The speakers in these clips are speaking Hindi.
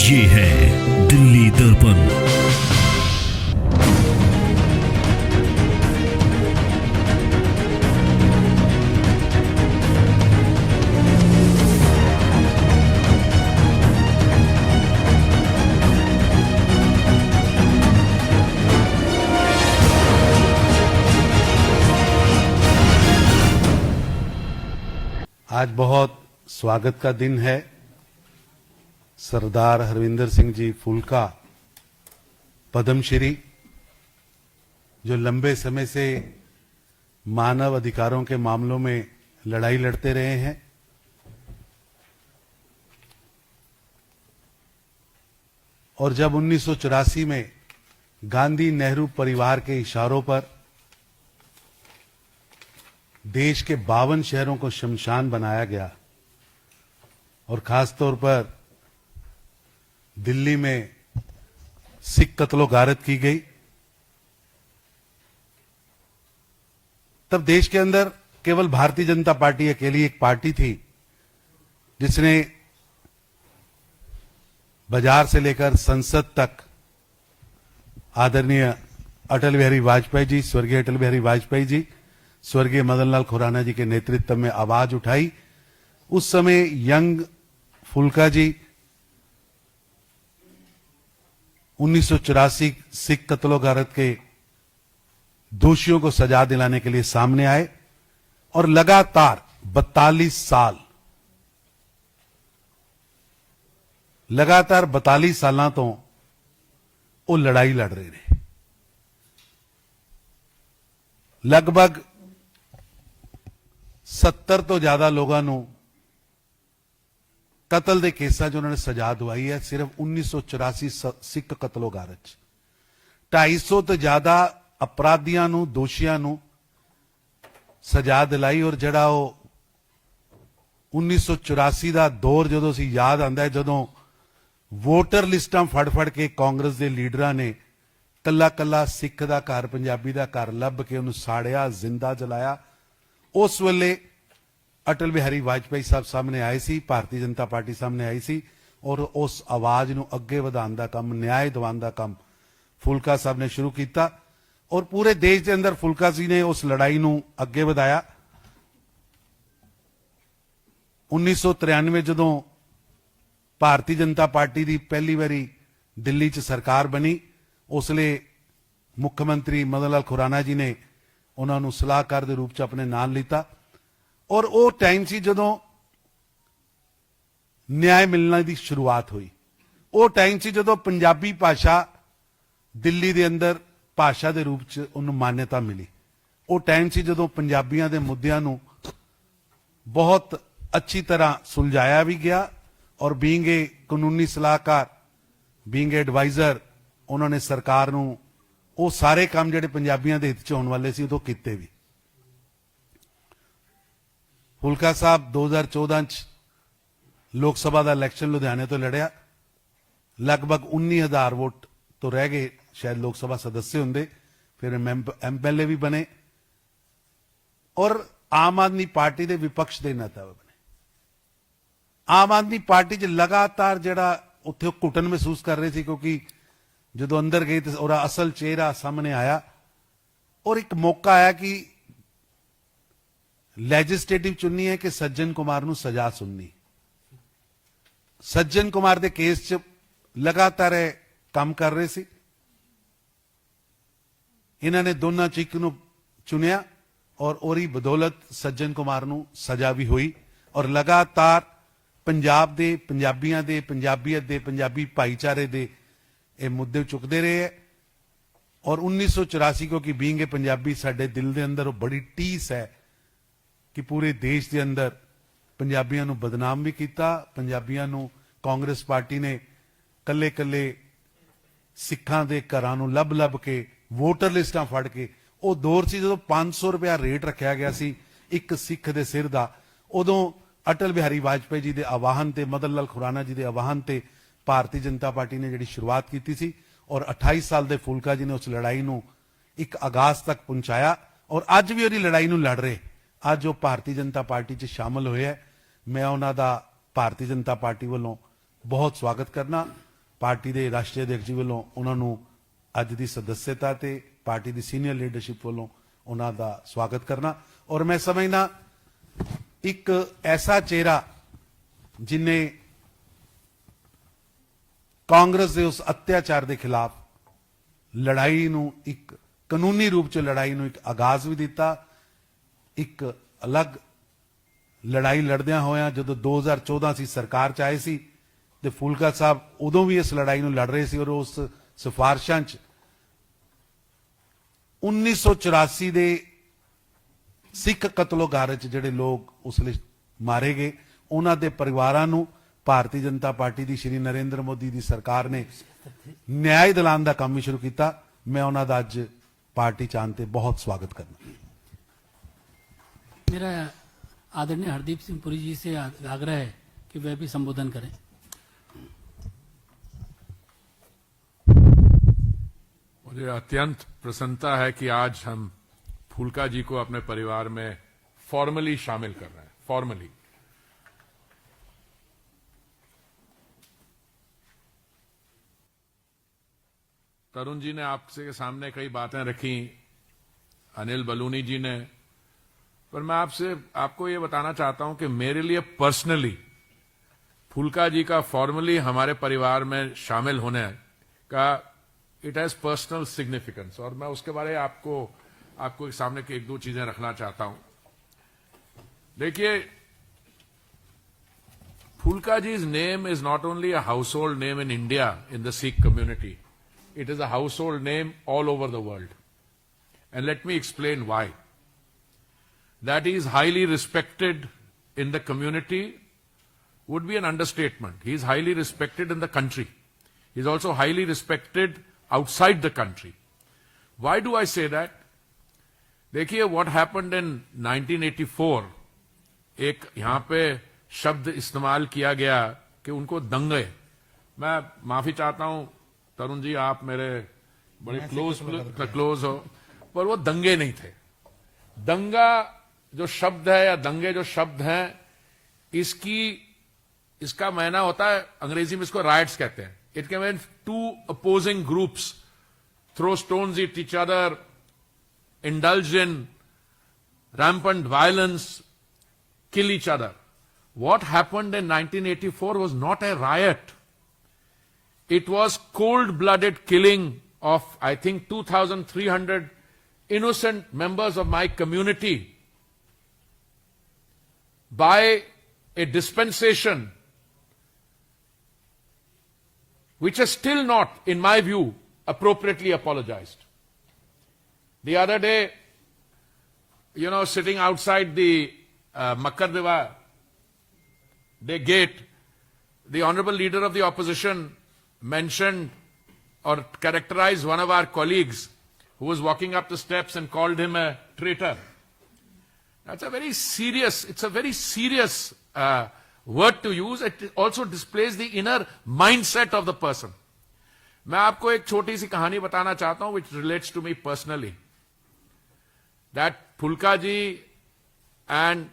ये है दिल्ली दर्पण। आज बहुत स्वागत का दिन है। सरदार हरविंदर सिंह जी फुल्का पद्मश्री, जो लंबे समय से मानव अधिकारों के मामलों में लड़ाई लड़ते रहे हैं, और जब 1984 में गांधी नेहरू परिवार के इशारों पर देश के 52 शहरों को शमशान बनाया गया और खासतौर पर दिल्ली में सिख कत्लो गारत की गई, तब देश के अंदर केवल भारतीय जनता पार्टी अकेली एक पार्टी थी जिसने बाजार से लेकर संसद तक आदरणीय अटल बिहारी वाजपेयी जी, स्वर्गीय अटल बिहारी वाजपेयी जी, स्वर्गीय मदन लाल खुराना जी के नेतृत्व में आवाज उठाई। उस समय यंग फुल्का जी 1984 सिख कत्लो गारत के दोषियों को सजा दिलाने के लिए सामने आए और लगातार 42 साल तो वो लड़ाई लड़ रहे ने। लगभग 70 तो ज्यादा लोगों को कतल के केसा जो उन्होंने सजा दवाई है सिर्फ 1984 सिख कतलो गारत। 250 तो ज्यादा अपराधियों को, दोषियों को सजा दिलाई। और जड़ा 1984 का दौर जो याद आता है, जो वोटर लिस्टां फड़ फड़ के कांग्रेस के लीडर ने कला कला सिख का घर, पंजाबी का घर लभ के उन्होंने साड़िया, जिंदा जलाया। उस वेले अटल बिहारी वाजपेयी साहब सामने आए सी, भारतीय जनता पार्टी सामने आई सी, और उस आवाज नूं अगे वधाउण दा काम, न्याय दिवाउण दा काम फुल्का साहब ने शुरू किया। और पूरे देश के अंदर फुल्का जी ने उस लड़ाई नूं अगे वधाया। 1993 जदों भारतीय जनता पार्टी की पहली बारी दिल्ली च सरकार बनी, उसले मुख्यमंत्री मदन लाल खुराना जी ने उन्होंने सलाहकार के रूप च अपने नाम लिया। और वो टाइम सी जदों न्याय मिलने की शुरुआत हुई। वो टाइम सी जदों पंजाबी भाषा दिल्ली के अंदर भाषा के रूप च उन्हें मान्यता मिली। वो टाइम सी जदों पंजाबियों के मुद्दों नूं बहुत अच्छी तरह सुलझाया भी गया, और बीइंग ए कानूनी सलाहकार, बीइंग एडवाइजर, उन्होंने सरकार नूं वो सारे काम जिहड़े पंजाबियों के हित च होने वाले सी उदों कीते भी। फुल्का साहब 2014 च लोक सभा का इलैक्शन लुधियाने तो लड़िया। लगभग 19,000 वोट तो रह गए, शायद लोक सभा सदस्य होंगे, फिर MLA भी बने और आम आदमी पार्टी के विपक्ष के नेता बने। आम आदमी पार्टी च लगातार जड़ा उत्थे घुटन महसूस कर रहे थे, क्योंकि जो अंदर गए तो और असल चेहरा सामने आया, और एक मौका आया कि लैजिस्लेटिव चुननी है कि सज्जन कुमार नूं सजा सुननी। सज्जन कुमार के केस च लगातार काम कर रहे सी। इन्होंने दोनों च एक नूं चुनिया और ओरी बदौलत सज्जन कुमार नूं सजा भी हुई, और लगातार पंजाब दे, पंजाबियों दे, पंजाबीयत दे, पंजाबी भाईचारे दे ये मुद्दे चुकते रहे हैं। और 1984 क्योंकि बीइंग ए पंजाबी साडे दिल के अंदर वो बड़ी टीस है कि पूरे देश के अंदर पंजाबियों नूं बदनाम भी किया। पंजाबियों नूं कांग्रेस पार्टी ने कल्ले कल्ले सिखां दे घरां नूं लभ लभ के वोटर लिस्टां फड़ के, वो दौर सी जो 500 रुपया रेट रखा गया सी एक सिख दे सिर दा। उदों अटल बिहारी वाजपेयी जी के आवाहन ते, मदन लाल खुराना जी के आवाहन ते भारतीय जनता पार्टी ने जिहड़ी शुरुआत की सी, और 28 साल के फुल्का जी ने उस लड़ाई नूं एक आगाज तक पहुंचाया। और अज भी उहदी लड़ाई नूं लड़ रहे, अज वो भारतीय जनता पार्टी च शामिल होए। मैं उन्हां दा भारतीय जनता पार्टी वालों बहुत स्वागत करना। ਪਾਰਟੀ ਦੇ ਰਾਸ਼ਟਰੀ ਅਧਿਕਸ਼ ਜੀ ਵੱਲੋਂ ਉਹਨਾਂ ਨੂੰ ਅੱਜ ਦੀ ਸਦੱਸਿਅਤਾ ਤੇ ਪਾਰਟੀ ਦੀ ਸੀਨੀਅਰ ਲੀਡਰਸ਼ਿਪ ਵੱਲੋਂ ਉਹਨਾਂ ਦਾ ਸਵਾਗਤ ਕਰਨਾ। ਔਰ ਮੈਂ ਸਮਝਦਾ ਇੱਕ ਐਸਾ ਚਿਹਰਾ ਜਿਨੇ ਕਾਂਗਰਸ ਦੇ ਉਸ ਅਤਿਆਚਾਰ ਦੇ ਖਿਲਾਫ ਲੜਾਈ ਨੂੰ ਇੱਕ ਕਾਨੂੰਨੀ ਰੂਪ ਚ ਲੜਾਈ ਨੂੰ ਇੱਕ ਆਗਾਜ਼ ਵੀ ਦਿੱਤਾ, ਇੱਕ ਅਲੱਗ ਲੜਾਈ ਲੜਦਿਆਂ ਹੋਇਆਂ ਜਦੋਂ 2014 ਸੀ ਸਰਕਾਰ ਚ ਆਏ ਸੀ ਤੇ ਫੂਲਕਾ ਸਾਹਿਬ ਉਦੋਂ ਵੀ ਇਸ ਲੜਾਈ ਨੂੰ ਲੜ ਰਹੇ ਸੀ ਔਰ ਉਸ ਸਿਫਾਰਸ਼ਾਂ ਚ 1984 ਦੇ ਸਿੱਖ ਕਤਲੋਗਾਰ ਚ ਜਿਹੜੇ ਲੋਕ ਉਸ ਲਈ ਮਾਰੇ ਗਏ ਉਹਨਾਂ ਦੇ ਪਰਿਵਾਰਾਂ ਨੂੰ ਭਾਰਤੀ ਜਨਤਾ ਪਾਰਟੀ ਦੀ ਸ਼੍ਰੀ ਨਰਿੰਦਰ ਮੋਦੀ ਦੀ ਸਰਕਾਰ ਨੇ ਨਿਆਂ ਦਿਲਾਉਣ ਦਾ ਕੰਮ ਵੀ ਸ਼ੁਰੂ ਕੀਤਾ। ਮੈਂ ਉਹਨਾਂ ਦਾ ਅੱਜ पार्टी चाहते बहुत स्वागत करना। मेरा आदरणीय हरदीप सिंह पुरी जी से आग्रह है कि वह भी संबोधन करें। मुझे अत्यंत प्रसन्नता है कि आज हम फूलका जी को अपने परिवार में फॉर्मली शामिल कर रहे हैं। फॉर्मली तरुण जी ने आपसे के सामने कई बातें रखी, अनिल बलूनी जी ने, पर मैं आपको ये बताना चाहता हूं कि मेरे लिए पर्सनली फूलका जी का फॉर्मली हमारे परिवार में शामिल होने का इट हैज पर्सनल सिग्निफिकेंस और मैं उसके बारे में आपको सामने की एक दो चीजें रखना चाहता हूं। देखिए, फूलका जी's name is not only a household name in India in the Sikh community, it is a household name all over the world. And let me explain why. That he is highly respected in the community would be an understatement. He is highly respected in the country. He is also highly respected outside the country. Why do I say that? देखिए, what happened in 1984, एक यहां पे शब्द इस्तेमाल किया गया कि उनको दंगे। मैं माफी चाहता हूं तरुण जी, आप मेरे बड़े क्लोज हो, पर वो दंगे नहीं थे। दंगा जो शब्द है या दंगे जो शब्द हैं, इसका मायना होता है, अंग्रेजी में इसको राइट्स कहते हैं। It can mean two opposing groups throw stones at each other, indulge in rampant violence, kill each other. What happened in 1984 was not a riot. It was cold-blooded killing of, I think, 2,300 innocent members of my community by a dispensation which has still not, in my view, appropriately apologized. The other day, sitting outside the Makkar Day gate, the honorable leader of the opposition mentioned or characterized one of our colleagues who was walking up the steps and called him a traitor. It's a very serious word to use. It also displays the inner mindset of the person. मैं आपको एक छोटी सी कहानी बताना चाहता हूं which relates to me personally. That Phulka ji and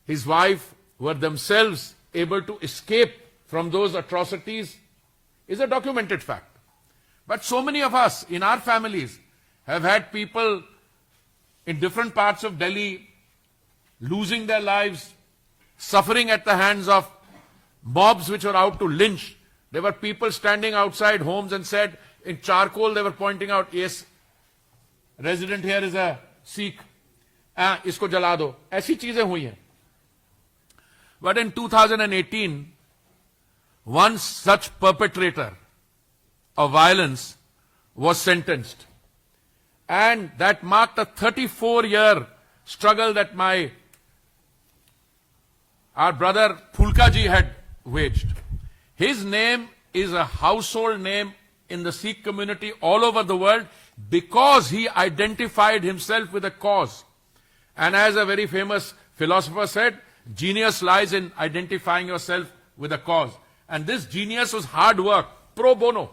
his wife were themselves able to escape from those atrocities is a documented fact. But so many of us in our families have had people in different parts of Delhi losing their lives, suffering at the hands of mobs which were out to lynch. There were people standing outside homes and said, in charcoal they were pointing out, yes, resident here is a Sikh, isko jala do. ऐसी चीजें हुई हैं. But in 2018, one such perpetrator of violence was sentenced. And that marked a 34-year struggle that our brother Phulka ji had waged. His name is a household name in the Sikh community all over the world because he identified himself with a cause. And as a very famous philosopher said, genius lies in identifying yourself with a cause. And this genius was hard work, pro bono.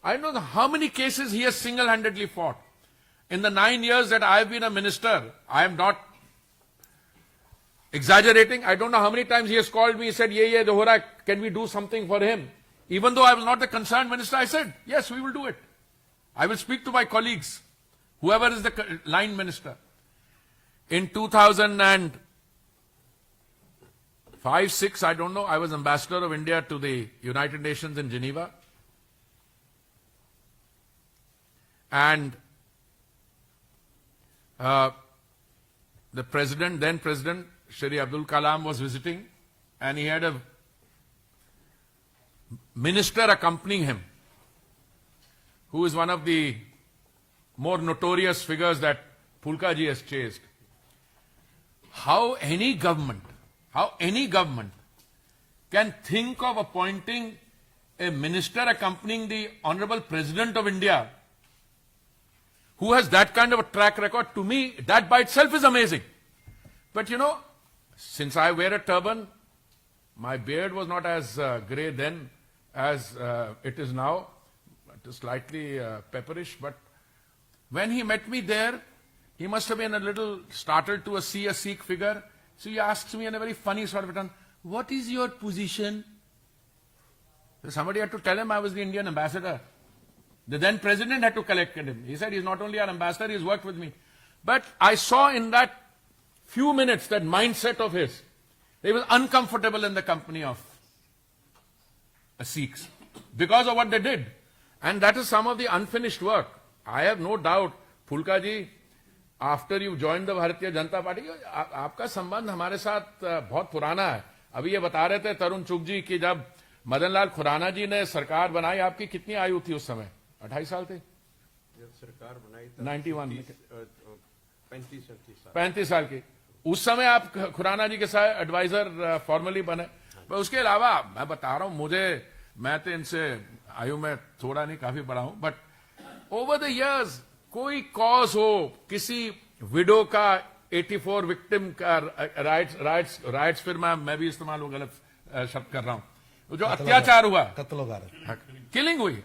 I don't know how many cases he has single-handedly fought. In the 9 years that I have been a minister, I am not exaggerating. I don't know how many times he has called me. He said, "Ye ho raha hai. Can we do something for him?" Even though I was not the concerned minister, I said, "Yes, we will do it. I will speak to my colleagues, whoever is the line minister." In 2005-06, I don't know, I was ambassador of India to the United Nations in Geneva. And the president, then President Shri Abdul Kalam, was visiting, and he had a minister accompanying him, who is one of the more notorious figures that Phulka ji has chased. How any government can think of appointing a minister accompanying the Honorable President of India, who has that kind of a track record, to me, that by itself is amazing. But you know, since I wear a turban, my beard was not as grey then as it is now. It is slightly pepperish, but when he met me there, he must have been a little startled to see a Sikh figure. So he asks me in a very funny sort of tone, "What is your position?" So somebody had to tell him I was the Indian ambassador. The then president had to collect him. He said, "He's not only our ambassador, he's worked with me." But I saw in that few minutes that mindset of his. He was uncomfortable in the company of Sikhs because of what they did. And that is some of the unfinished work. I have no doubt, Phulka ji, after you joined the Bharatiya Janata Party, आपका संबंध हमारे साथ बहुत पुराना है. अभी ये बता रहे थे तरुण चुग जी कि जब मदन लाल खुराना जी ने सरकार बनाई, आपकी कितनी आयु थी उस समय? 28 साल थे जब सरकार बनाई 91 35 साल की. उस समय आप खुराना जी के साथ एडवाइजर फॉर्मली बने. पर उसके अलावा मैं बता रहा हूं, मैं तो इनसे आयु में थोड़ा नहीं काफी बड़ा हूं, बट ओवर द इयर्स कोई कॉज हो, किसी विडो का 84 विक्टिम का राइट्स फिर मैं भी इस्तेमाल गलत शब्द कर रहा हूं, जो अत्याचार हुआ, किलिंग हुई,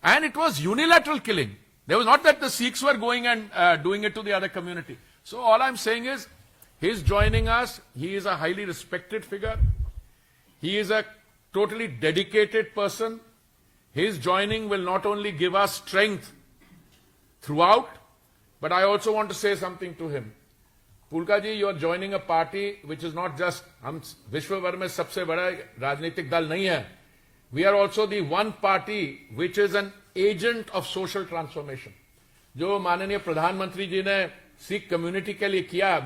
and it was unilateral killing. There was not that the Sikhs were going and doing it to the other community. So all I'm saying is, he's joining us. He is a highly respected figure. He is a totally dedicated person. His joining will not only give us strength throughout, but I also want to say something to him. Phulka ji, you are joining a party which is not just, हम विश्व भर में सबसे बड़ा राजनीतिक दल नहीं है. We are also the one party which is an agent of social transformation. जो माननीय प्रधानमंत्री जी ने सिख कम्युनिटी के लिए किया,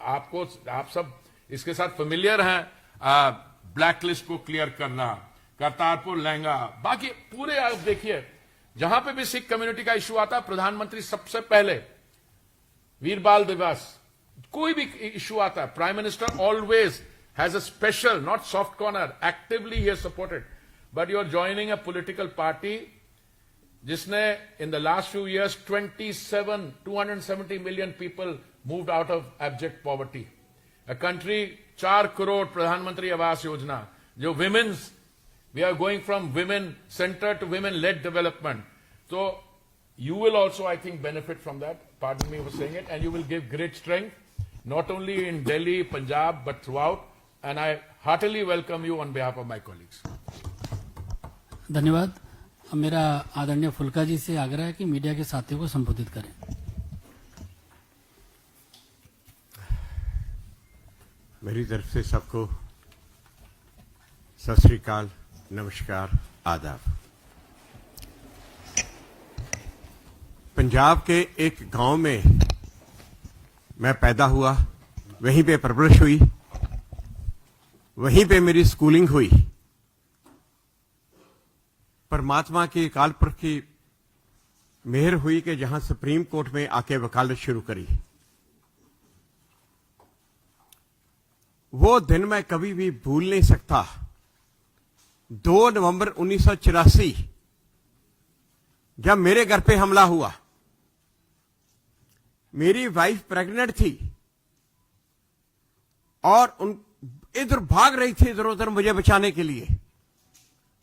आप सब इसके साथ फेमिलियर हैं. ब्लैक लिस्ट को क्लियर करना, करतारपुर लहंगा, बाकी पूरे आप देखिए, जहां पे भी सिख कम्युनिटी का इशू आता, प्रधानमंत्री सबसे पहले, वीर बाल दिवस, कोई भी इशू आता, prime minister always has a special, not soft corner, actively he has supported. But you are joining a political party जिसने in the last few years 270 million people moved out of abject poverty. A country 4 crore प्रधानमंत्री आवास योजना, जो women's, we are going from women centered to women led development. So you will also, I think, benefit from that. Pardon me for saying it, and you will give great strength not only in Delhi, Punjab, but throughout. And I heartily welcome you on behalf of my colleagues. धन्यवाद. अब मेरा आदरणीय फुल्का जी से आग्रह है कि मीडिया के साथियों को संबोधित करें. मेरी तरफ से सबको सत श्री अकाल, नमस्कार, आदाब. पंजाब के एक गांव में मैं पैदा हुआ, वहीं पे परवरिश हुई, वहीं पे मेरी स्कूलिंग हुई. परमात्मा की अकाल पुरख की मेहर हुई कि जहां सुप्रीम कोर्ट में आके वकालत शुरू करी. वो दिन मैं कभी भी भूल नहीं सकता. 2 नवंबर 1984 जब मेरे घर पे हमला हुआ, मेरी वाइफ प्रेग्नेंट थी और इधर भाग रही थी, इधर उधर मुझे बचाने के लिए.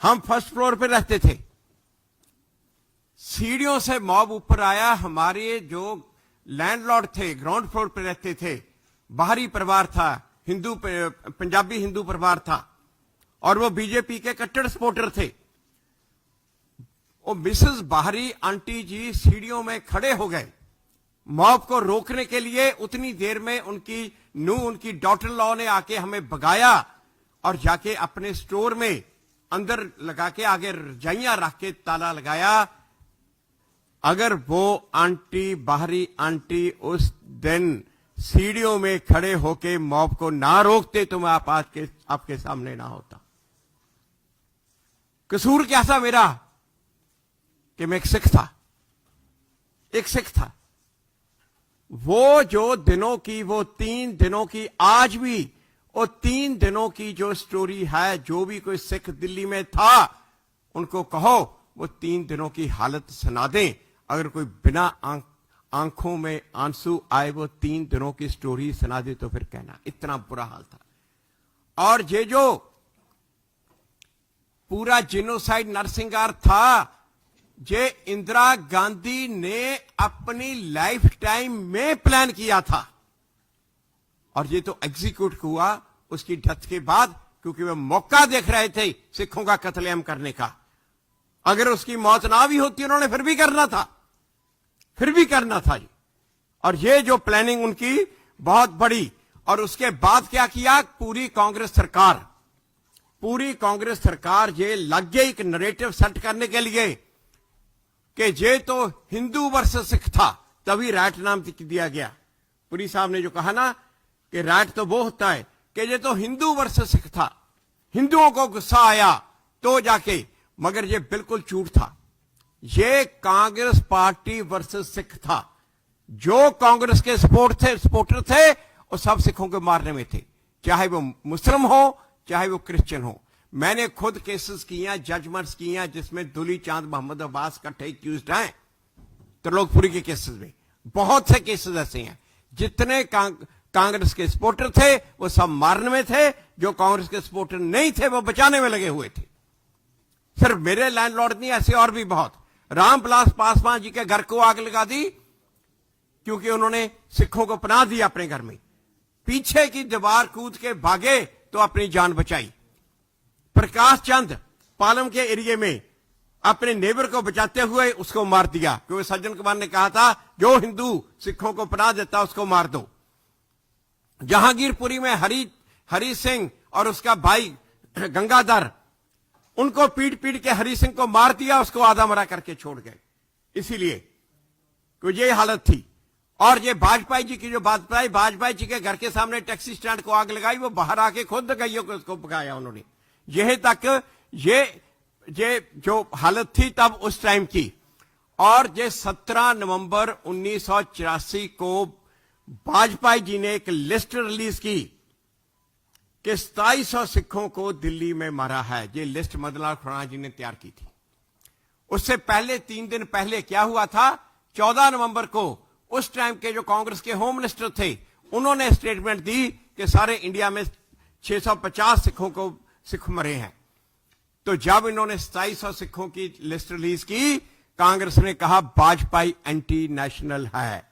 हम फर्स्ट फ्लोर पे रहते थे. सीढ़ियों से मॉब ऊपर आया. हमारे जो लैंडलॉर्ड थे ग्राउंड फ्लोर पे रहते थे, बाहरी परिवार था, पंजाबी हिंदू परिवार था और वो बीजेपी के कट्टर सपोर्टर थे। वो मिसेस बाहरी आंटी जी सीढ़ियों में खड़े हो गए मॉब को रोकने के लिए। उतनी देर में उनकी नूह, उनकी डॉटर लॉ ने आके हमें भगाया और जाके अपने स्टोर में अंदर लगा के आगे रजाइयां रख के ताला लगाया। अगर वो आंटी, बाहरी आंटी उस दिन सीढ़ियों में खड़े होके मॉब को ना रोकते तो मैं आपके सामने ना होता। कसूर क्या था मेरा कि मैं एक सिख था। वो जो दिनों की, वो 3 दिनों की, आज भी वो 3 दिनों की जो स्टोरी है, जो भी कोई सिख दिल्ली में था उनको कहो वो 3 दिनों की हालत सुना दें। अगर कोई बिना आंखों में आंसू आए वो 3 दिनों की स्टोरी सुना दे तो फिर कहना, इतना बुरा हाल था। और ये जो पूरा जिनोसाइड नरसिंहार था, ये इंदिरा गांधी ने अपनी लाइफ टाइम में प्लान किया था और ये तो एग्जीक्यूट हुआ उसकी डेथ के बाद, क्योंकि वे मौका देख रहे थे सिखों का कत्लेआम करने का। अगर उसकी मौत ना भी होती उन्होंने फिर भी करना था जी। और ये जो प्लानिंग उनकी बहुत बड़ी। और उसके बाद क्या किया पूरी कांग्रेस सरकार ये लग गई एक नरेटिव सेट करने के लिए कि ये तो हिंदू वर्सेस सिख था, तभी रैट नाम दिया गया। पुरी साहब ने जो कहा ना कि रैट तो वो होता है कि ये तो हिंदू वर्सेस सिख था, हिंदुओं को गुस्सा आया तो जाके, मगर ये बिल्कुल झूठ था। ये कांग्रेस पार्टी वर्सेस सिख था। जो कांग्रेस के सपोर्टर थे वो सब सिखों को मारने में थे, चाहे वो मुस्लिम हो चाहे वो क्रिश्चियन हो। मैंने खुद केसेस किए, जजमेंट्स किए जिसमें दुली चांद, मोहम्मद अब्बास इकट्ठे एक्यूज्ड हैं त्रिलोकपुरी के केसेस में। बहुत से केसेस ऐसे हैं जितने कांग्रेस के सपोर्टर थे वो सब मारने में थे, जो कांग्रेस के सपोर्टर नहीं थे वो बचाने में लगे हुए थे। सिर्फ मेरे लैंडलॉर्ड नहीं, ऐसे और भी बहुत। रामविलास पासवान जी के घर को आग लगा दी क्योंकि उन्होंने सिखों को पनाह दी अपने घर में। पीछे की दीवार कूद के भागे तो अपनी जान बचाई। प्रकाश चंद पालम के एरिया में अपने नेबर को बचाते हुए उसको मार दिया, क्योंकि सज्जन कुमार ने कहा था जो हिंदू सिखों को पनाह देता उसको मार दो। जहांगीरपुरी में हरी सिंह और उसका भाई गंगाधर, उनको पीट के हरी सिंह को मार दिया, उसको आधा मरा करके छोड़ गए। इसीलिए तो ये हालत थी। और ये वाजपेयी जी की जो वाजपेयी जी के घर के सामने टैक्सी स्टैंड को आग लगाई, वो बाहर आके खुद गइयों को उसको पकाया उन्होंने। यह तक ये जो हालत थी तब उस टाइम की। और ये 17 नवंबर 1984 को वाजपेयी जी ने एक लिस्ट रिलीज की कि 2700 सिखों को दिल्ली में मारा है। ये लिस्ट मदनलाल खुराना जी ने तैयार की थी। उससे पहले 3 दिन पहले क्या हुआ था, 14 नवंबर को उस टाइम के जो कांग्रेस के होम मिनिस्टर थे उन्होंने स्टेटमेंट दी कि सारे इंडिया में 650 सिख मरे हैं। तो जब इन्होंने 2700 सिखों की लिस्ट रिलीज की, कांग्रेस ने कहा वाजपेयी एंटी नेशनल है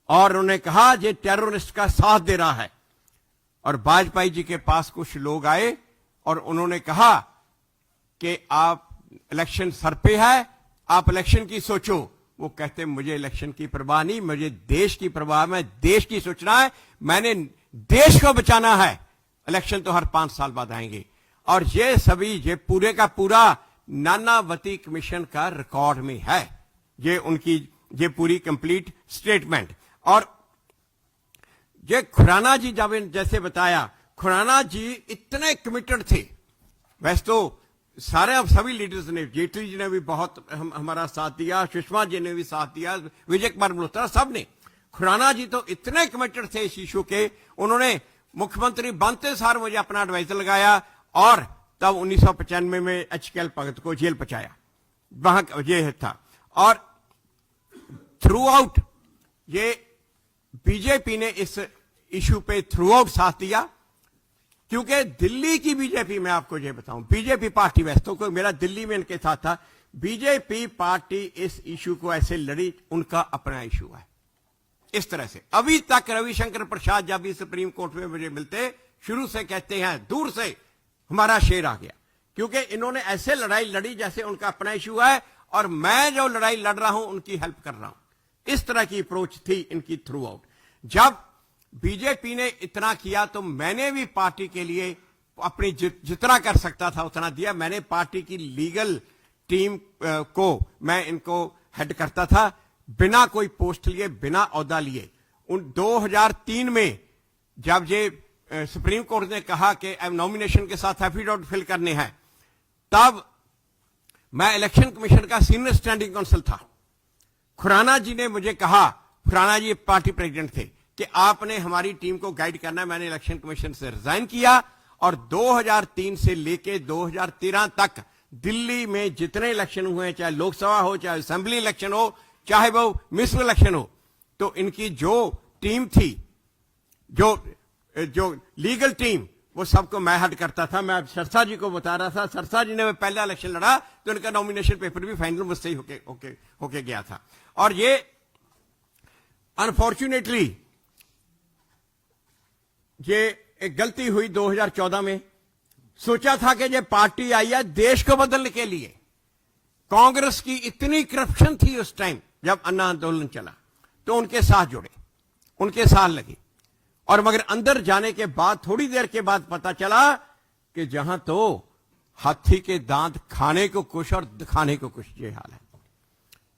और उन्होंने कहा ये टेररिस्ट का साथ दे रहा है। और वाजपेयी जी के पास कुछ लोग आए और उन्होंने कहा कि आप इलेक्शन सर पे है, आप इलेक्शन की सोचो। वो कहते मुझे इलेक्शन की परवाह नहीं, मुझे देश की परवाह, मैं देश की सोचना है, मैंने देश को बचाना है। इलेक्शन तो हर 5 साल बाद आएंगे। और ये सभी ये पूरे का पूरा नानावती कमीशन का रिकॉर्ड में है, ये उनकी ये पूरी कंप्लीट स्टेटमेंट। और ये खुराना जी जब जैसे बताया, खुराना जी इतने कमिटेड थे। वैसे तो सारे अब सभी लीडर्स ने, जेटली जी ने भी बहुत हमारा साथ दिया, सुषमा जी ने भी साथ दिया, विजय कुमार मल्होत्रा, सब ने। खुराना जी तो इतने कमिटेड थे इस इशू के, उन्होंने मुख्यमंत्री बनते सार मुझे अपना एडवाइजर लगाया और तब 1995 में HKL भगत को जेल पहुंचाया। वहां ये था। और थ्रू आउट ये बीजेपी ने इस इशू पे थ्रू आउट साथ दिया, क्योंकि दिल्ली की बीजेपी, मैं आपको ये बताऊं, बीजेपी पार्टी, वैसे तो कोई मेरा दिल्ली में इनके साथ था, बीजेपी पार्टी इस इशू को ऐसे लड़ी, उनका अपना इशू है। इस तरह से अभी तक रविशंकर प्रसाद जब भी सुप्रीम कोर्ट में मुझे मिलते, शुरू से कहते हैं दूर से हमारा शेर आ गया, क्योंकि इन्होंने ऐसे लड़ाई लड़ी जैसे उनका अपना इशू है और मैं जो लड़ाई लड़ रहा हूं उनकी हेल्प कर रहा हूं। इस तरह की अप्रोच थी इनकी थ्रू आउट। जब बीजेपी ने इतना किया तो मैंने भी पार्टी के लिए अपनी जितना कर सकता था उतना दिया। मैंने पार्टी की लीगल टीम को मैं इनको हेड करता था, बिना कोई पोस्ट लिए, बिना ओहदा लिए। उन 2003 में जब ये सुप्रीम कोर्ट ने कहा कि नॉमिनेशन के साथ एफिडेविट फिल करने हैं, तब मैं इलेक्शन कमीशन का सीनियर स्टैंडिंग काउंसिल था। खुराना जी ने मुझे कहा, खुराना जी पार्टी प्रेसिडेंट थे, कि आपने हमारी टीम को गाइड करना है। मैंने इलेक्शन कमीशन से रिजाइन किया और 2003 से लेके 2013 तक दिल्ली में जितने इलेक्शन हुए, चाहे लोकसभा हो, चाहे असेंबली इलेक्शन हो, चाहे वो म्युनिसिपल इलेक्शन हो, तो इनकी जो टीम थी, जो लीगल टीम, वो सबको मैं हेड करता था। मैं सरसा जी को बता रहा था, सरसा जी ने पहला इलेक्शन लड़ा तो इनका नॉमिनेशन पेपर भी फाइनल मुझसे ही होके गया था। और ये अनफॉर्चुनेटली ये एक गलती हुई 2014 में। सोचा था कि ये पार्टी आई है देश को बदलने के लिए। कांग्रेस की इतनी करप्शन थी उस टाइम जब अन्ना आंदोलन चला, तो उनके साथ जुड़े, उनके साथ लगे। और मगर अंदर जाने के बाद, थोड़ी देर के बाद पता चला कि जहां तो हाथी के दांत खाने को कुछ और दिखाने को कुछ, ये हाल है।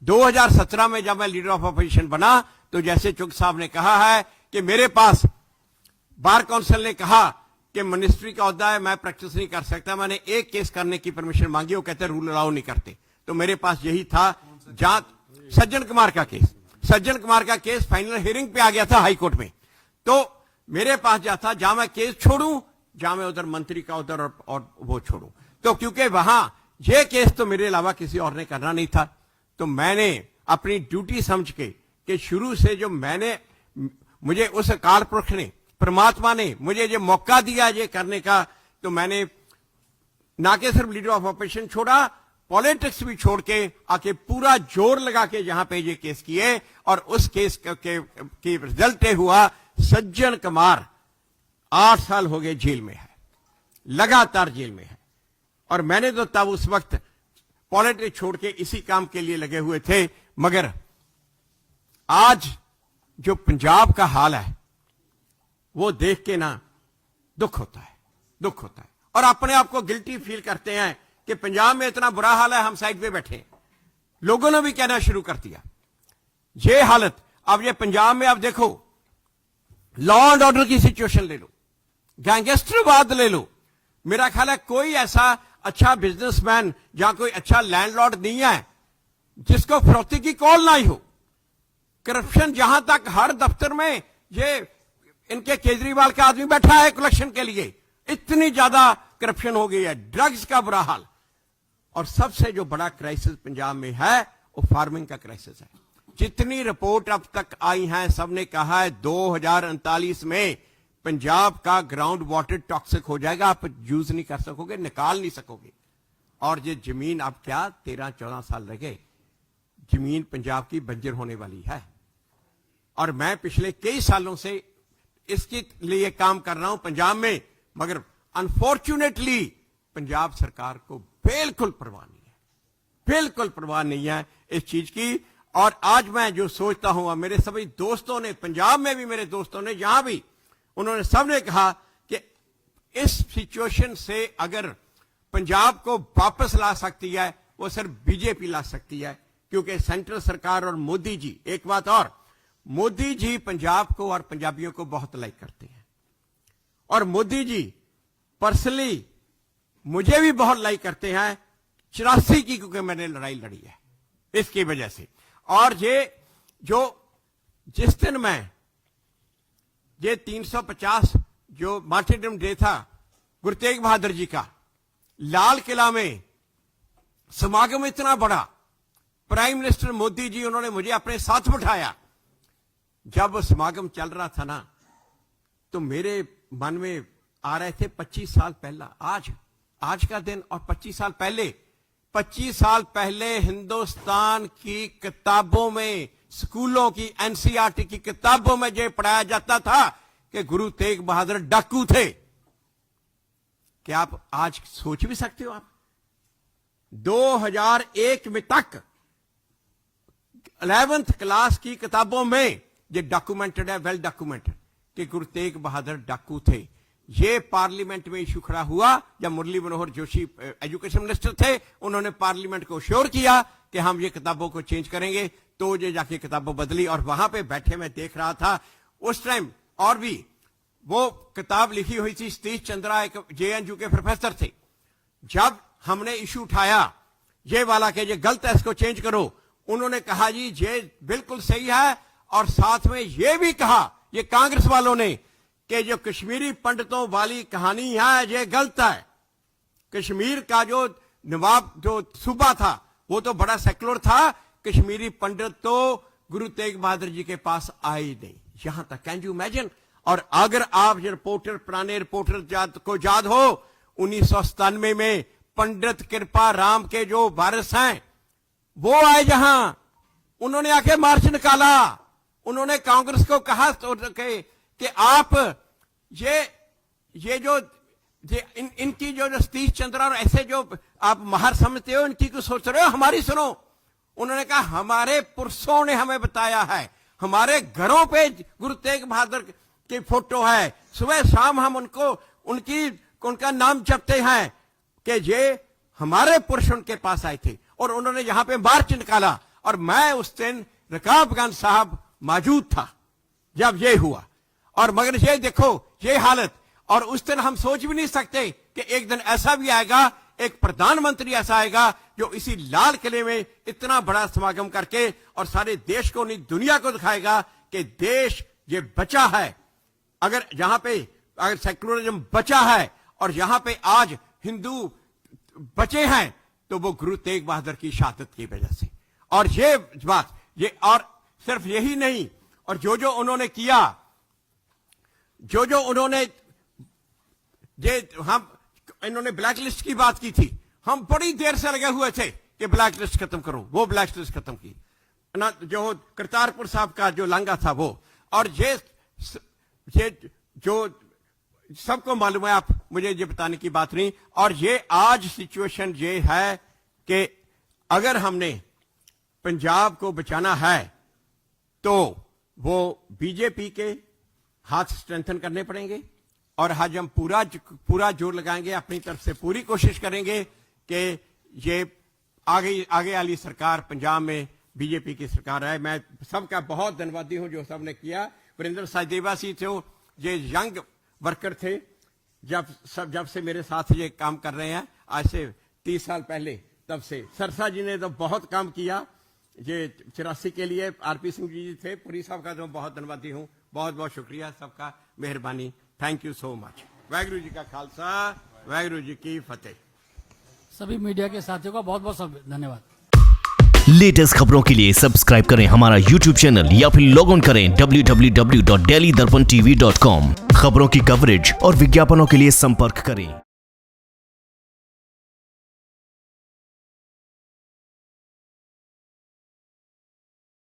2017 में जब मैं लीडर ऑफ अपोजिशन बना, तो जैसे चुग साहब ने कहा है कि मेरे पास बार काउंसिल ने कहा कि मिनिस्ट्री का ओहदा है, मैं प्रैक्टिस नहीं कर सकता। मैंने एक केस करने की परमिशन मांगी, वो कहते रूल अलाउ नहीं करते। तो मेरे पास यही था, जहां सज्जन कुमार का केस, सज्जन कुमार का केस फाइनल हियरिंग पे आ गया था हाई कोर्ट में। तो मेरे पास जा था, जहां मैं केस छोड़ूं, जहां मैं उधर मंत्री का उधर और वो छोड़ूं। तो क्योंकि वहां ये केस तो मेरे अलावा किसी और ने करना नहीं था, तो मैंने अपनी ड्यूटी समझ के कि शुरू से जो मुझे उस अकाल पुरख ने, परमात्मा ने मुझे ये मौका दिया ये करने का, तो मैंने ना कि सिर्फ लीडर ऑफ ऑपोजिशन छोड़ा, पॉलिटिक्स भी छोड़ के आके पूरा जोर लगा के यहां पे ये केस किए। और उस केस के रिजल्ट हुआ, सज्जन कुमार 8 साल हो गए जेल में है, लगातार जेल में है। और मैंने तो तब उस वक्त पॉलिटिक्स छोड़ के इसी काम के लिए लगे हुए थे। मगर आज जो पंजाब का हाल है वो देख के ना दुख होता है, दुख होता है। और अपने आप को गिल्टी फील करते हैं कि पंजाब में इतना बुरा हाल है, हम साइड पे बैठे हैं। लोगों ने भी कहना शुरू कर दिया ये हालत। अब ये पंजाब में, अब देखो, लॉ एंड ऑर्डर की सिचुएशन ले लो, गैंगस्टरवाद ले लो। मेरा ख्याल है कोई ऐसा अच्छा बिजनेसमैन या कोई अच्छा लैंडलॉर्ड नहीं है जिसको फरोख्ती की कॉल ना ही हो। करप्शन जहां तक हर दफ्तर में, ये इनके केजरीवाल का आदमी बैठा है कलेक्शन के लिए, इतनी ज्यादा करप्शन हो गई है। ड्रग्स का बुरा हाल। और सबसे जो बड़ा क्राइसिस पंजाब में है वो फार्मिंग का क्राइसिस है। जितनी रिपोर्ट अब तक आई हैं, सबने कहा है 2039 में पंजाब का ग्राउंड वाटर टॉक्सिक हो जाएगा, आप यूज नहीं कर सकोगे, निकाल नहीं सकोगे। और ये जमीन अब क्या 13-14 साल लगे, जमीन पंजाब की बंजर होने वाली है। और मैं पिछले कई सालों से इसके लिए काम कर रहा हूं पंजाब में, मगर अनफॉर्चुनेटली पंजाब सरकार को बिल्कुल परवाह नहीं है, बिल्कुल परवाह नहीं है इस चीज की। और आज मैं जो सोचता हूं, मेरे सभी दोस्तों ने, पंजाब में भी मेरे दोस्तों ने, यहां भी, उन्होंने सबने कहा कि इस सिचुएशन से अगर पंजाब को वापस ला सकती है वो सिर्फ बीजेपी ला सकती है, क्योंकि सेंट्रल सरकार और मोदी जी, एक बात और, मोदी जी पंजाब को और पंजाबियों को बहुत लाइक करते हैं। और मोदी जी पर्सनली मुझे भी बहुत लाइक करते हैं, 84 की, क्योंकि मैंने लड़ाई लड़ी है इसकी वजह से। और ये जो जिस दिन मैं ये 350 जो मार्टिरडम डे था गुरु तेग बहादुर जी का, लाल किला में समागम इतना बड़ा, प्राइम मिनिस्टर मोदी जी, उन्होंने मुझे अपने साथ बिठाया। जब वो समागम चल रहा था ना, तो मेरे मन में आ रहे थे 25 साल पहला, आज का दिन और 25 साल पहले, 25 साल पहले हिंदुस्तान की किताबों में स्कूलों की एनसीईआरटी की किताबों में ये पढ़ाया जाता था कि गुरु तेग बहादुर डाकू थे। क्या आप आज सोच भी सकते हो? आप 2001 में तक 11th क्लास की किताबों में ये डॉक्यूमेंटेड है, वेल डॉक्यूमेंटेड, कि गुरु तेग बहादुर डाकू थे। ये पार्लियामेंट में इशू खड़ा हुआ जब मुरली मनोहर जोशी एजुकेशन मिनिस्टर थे। उन्होंने पार्लियामेंट को श्योर किया कि हम ये किताबों को चेंज करेंगे, तो ये जाके किताबों बदली। और वहां पे बैठे मैं देख रहा था उस टाइम, और भी वो किताब लिखी हुई थी, सतीश चंद्रा एक जेएनयू के प्रोफेसर थे। जब हमने इशू उठाया ये वाला कि ये गलत है, इसको चेंज करो, उन्होंने कहा जी ये बिल्कुल सही है, और साथ में ये भी कहा ये कांग्रेस वालों ने कि जो कश्मीरी पंडितों वाली कहानी है ये गलत है। कश्मीर का जो नवाब जो सूबा था वो तो बड़ा सेकुलर था, कश्मीरी पंडित तो गुरु तेग बहादुर जी के पास आए ही नहीं। यहां तक, कैन यू इमेजिन? और अगर आप ये रिपोर्टर, पुराने रिपोर्टर को याद हो, 1997 में पंडित कृपा राम के जो वारिस हैं वो आए, जहां उन्होंने आके मार्च निकाला। उन्होंने कांग्रेस को कहा कि आप ये जो इनकी जो सतीश चंद्रा और ऐसे जो आप महार समझते हो, इनकी कुछ सोच रहे हो, हमारी सुनो। उन्होंने कहा हमारे पुरुषों ने हमें बताया है, हमारे घरों पे गुरु तेग बहादुर की फोटो है, सुबह शाम हम उनका नाम जपते हैं कि ये हमारे पुरुष उनके पास आए थे। और उन्होंने यहां पे मार्च निकाला, और मैं उस दिन रकाबगंज साहब मौजूद था जब ये हुआ। और मगर ये देखो ये हालत, और उस दिन हम सोच भी नहीं सकते कि एक दिन ऐसा भी आएगा, एक प्रधानमंत्री ऐसा आएगा जो इसी लाल किले में इतना बड़ा समागम करके और सारे देश को, नहीं दुनिया को दिखाएगा कि देश ये बचा है। अगर यहां पे अगर सेकुलरिज्म बचा है और यहां पे आज हिंदू बचे हैं, तो वो गुरु तेग बहादुर की शहादत की वजह से। और ये बात, ये और सिर्फ यही नहीं, और जो उन्होंने किया, जो उन्होंने इन्होंने ब्लैक लिस्ट की बात की थी, हम बड़ी देर से लगे हुए थे कि ब्लैक लिस्ट खत्म करो, वो ब्लैक लिस्ट खत्म की ना, जो करतारपुर साहब का जो लांगा था वो। और ये जो सबको मालूम है, आप मुझे ये बताने की बात नहीं। और ये आज सिचुएशन ये है कि अगर हमने पंजाब को बचाना है तो वो बीजेपी के हाथ स्ट्रेंथन करने पड़ेंगे, और आज हम पूरा जोर लगाएंगे, अपनी तरफ से पूरी कोशिश करेंगे कि ये आगे वाली सरकार पंजाब में बीजेपी की सरकार है। मैं सबका बहुत धन्यवादी हूं जो सबने किया। वीरेंद्र सचदेवा जी थे, ये यंग वर्कर थे, जब से मेरे साथ ये काम कर रहे हैं, आज से 30 साल पहले, तब से। सरसा जी ने तो बहुत काम किया ये 84 के लिए। आरपी सिंह जी थे, पुरी साहब का तो बहुत धन्यवादी हूं। बहुत बहुत शुक्रिया सबका, मेहरबानी, thank you so much. Waheguru ji का खालसा, वाहिगुरु जी की फतेह। सभी मीडिया के साथियों का बहुत बहुत धन्यवाद। लेटेस्ट खबरों के लिए सब्सक्राइब करें हमारा YouTube चैनल या फिर लॉग ऑन करें www.delhidarpantv.com। खबरों की कवरेज और विज्ञापनों के लिए संपर्क करें।